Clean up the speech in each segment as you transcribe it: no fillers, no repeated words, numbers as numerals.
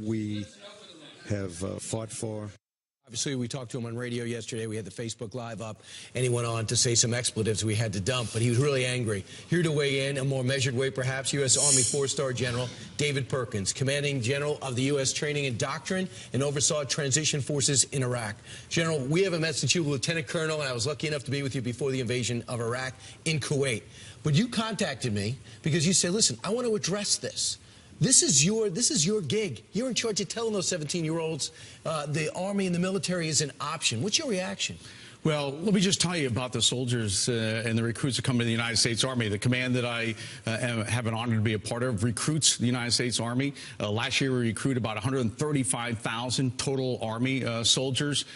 we have fought for. Obviously, we talked to him on radio yesterday. We had the Facebook Live up, and he went on to say some expletives we had to dump, but he was really angry. Here to weigh in, a more measured way perhaps, U.S. Army four-star General David Perkins, Commanding General of the U.S. Training and Doctrine and oversaw transition forces in Iraq. General, we have a message to you, Lieutenant Colonel, and I was lucky enough to be with you before the invasion of Iraq in Kuwait. But you contacted me because you said, listen, I want to address this. This is your gig. You're in charge of telling those 17-year-olds the Army and the military is an option. What's your reaction? Well, let me just tell you about the soldiers and the recruits that come to the United States Army. The command that I have an honor to be a part of recruits the United States Army. Last year, we recruited about 135,000 total Army soldiers.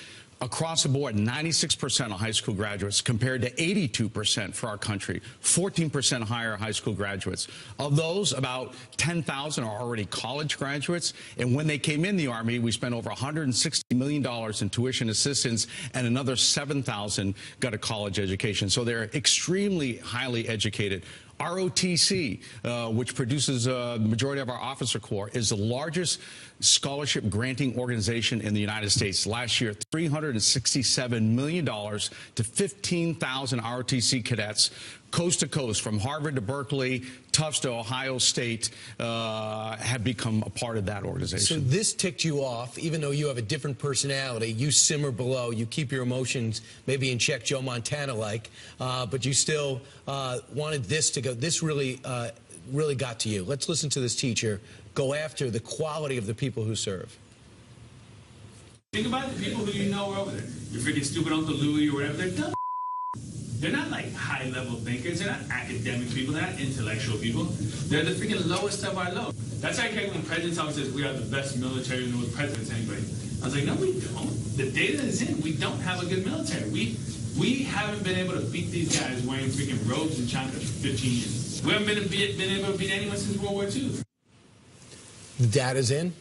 Across the board, 96% of high school graduates compared to 82% for our country, 14% higher high school graduates. Of those, about 10,000 are already college graduates. And when they came in the Army, we spent over $160 million in tuition assistance, and another 7,000 got a college education. So they're extremely highly educated. ROTC, which produces the majority of our officer corps, is the largest scholarship granting organization in the United States. Last year, $367 million to 15,000 ROTC cadets, coast to coast, from Harvard to Berkeley, Tufts to Ohio State, have become a part of that organization. So this ticked you off, even though you have a different personality. You simmer below. You keep your emotions maybe in check, Joe Montana-like, but you still wanted this to go. This really got to you. Let's listen to this teacher go after the quality of the people who serve. Think about the people who you know are over there. Your freaking stupid Uncle Louie or whatever. They're dumb. They're not like high-level thinkers. They're not academic people. They're not intellectual people. They're the freaking lowest of our low. That's why when presidents always says we have the best military in the world, presidents anybody. I was like, no, we don't. The data is in. We don't have a good military. We haven't been able to beat these guys wearing freaking robes and chakras for 15 years. We haven't been able to beat anyone since World War II. The data's in?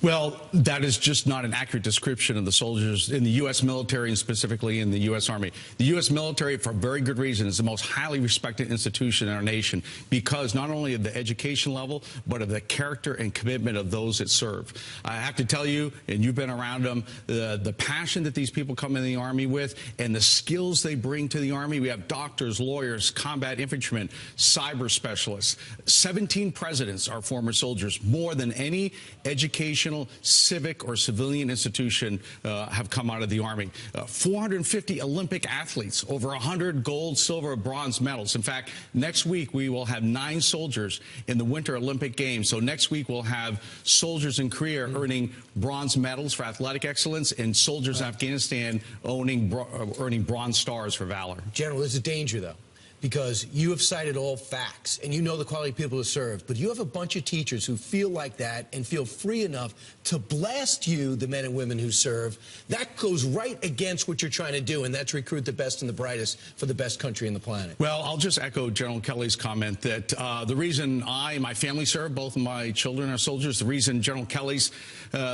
Well, that is just not an accurate description of the soldiers in the U.S. military and specifically in the U.S. Army. The U.S. military, for very good reason, is the most highly respected institution in our nation because not only of the education level, but of the character and commitment of those that serve. I have to tell you, and you've been around them, the passion that these people come in the Army with and the skills they bring to the Army. We have doctors, lawyers, combat infantrymen, cyber specialists. 17 presidents are former soldiers, more than any educational, civic, or civilian institution have come out of the Army. 450 Olympic athletes, over 100 gold, silver, bronze medals. In fact, next week we will have 9 soldiers in the Winter Olympic Games. So next week we'll have soldiers in Korea earning bronze medals for athletic excellence and soldiers in Afghanistan earning bronze stars for valor. General, there's a danger, though, because you have cited all facts and you know the quality of people who serve, but you have a bunch of teachers who feel like that and feel free enough to blast you, the men and women who serve. That goes right against what you're trying to do, and that's recruit the best and the brightest for the best country in the planet. Well, I'll just echo General Kelly's comment that the reason I and my family serve, both of my children are soldiers, the reason General Kelly's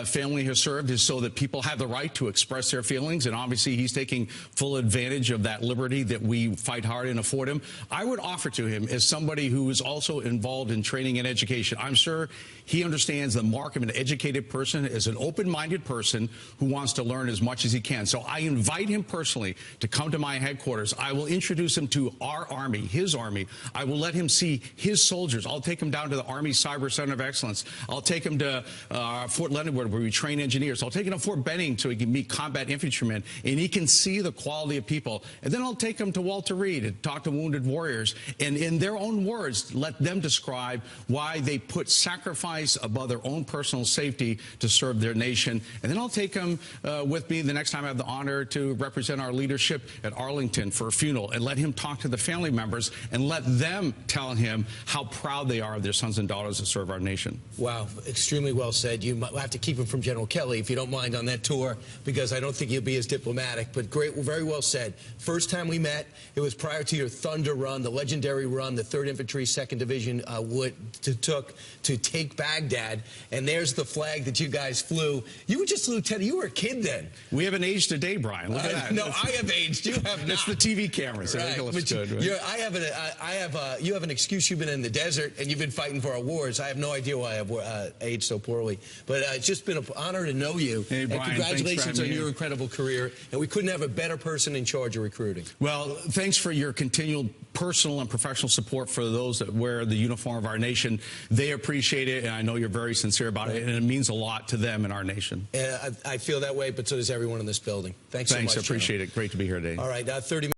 family has served is so that people have the right to express their feelings, and obviously he's taking full advantage of that liberty that we fight hard and afford him. I would offer to him, as somebody who is also involved in training and education, I'm sure he understands the mark of an educated person is an open-minded person who wants to learn as much as he can. So I invite him personally to come to my headquarters. I will introduce him to our Army, his Army. I will let him see his soldiers. I'll take him down to the Army Cyber Center of Excellence. I'll take him to Fort Leonard, where we train engineers. I'll take him to Fort Benning so he can meet combat infantrymen, and he can see the quality of people. And then I'll take him to Walter Reed and talk to wounded warriors, and in their own words, let them describe why they put sacrifice above their own personal safety to serve their nation. And then I'll take them with me the next time I have the honor to represent our leadership at Arlington for a funeral, and let him talk to the family members and let them tell him how proud they are of their sons and daughters that serve our nation. Wow, extremely well said. You might have to keep him from General Kelly, if you don't mind, on that tour, because I don't think he'll be as diplomatic, but great, very well said. First time we met, it was prior to your thunder. thunder run, the legendary run, the 3rd Infantry, 2nd Division took to take Baghdad. And there's the flag that you guys flew. You were just a lieutenant. You were a kid then. We haven't aged a day, Brian. Look at that. No, I have aged. You have not. It's the TV cameras. Right. I think it looks good. Right? You have an excuse. You've been in the desert and you've been fighting for our wars. I have no idea why I've aged so poorly. But it's just been an honor to know you. Hey, Brian, and congratulations on your here. incredible career. And we couldn't have a better person in charge of recruiting. Well, thanks for your continual personal and professional support for those that wear the uniform of our nation. They appreciate it, and I know you're very sincere about it, and it means a lot to them and our nation. I feel that way, but so does everyone in this building. Thanks so much. Thanks, I appreciate General. it. Great to be here today. All right, 30 minutes.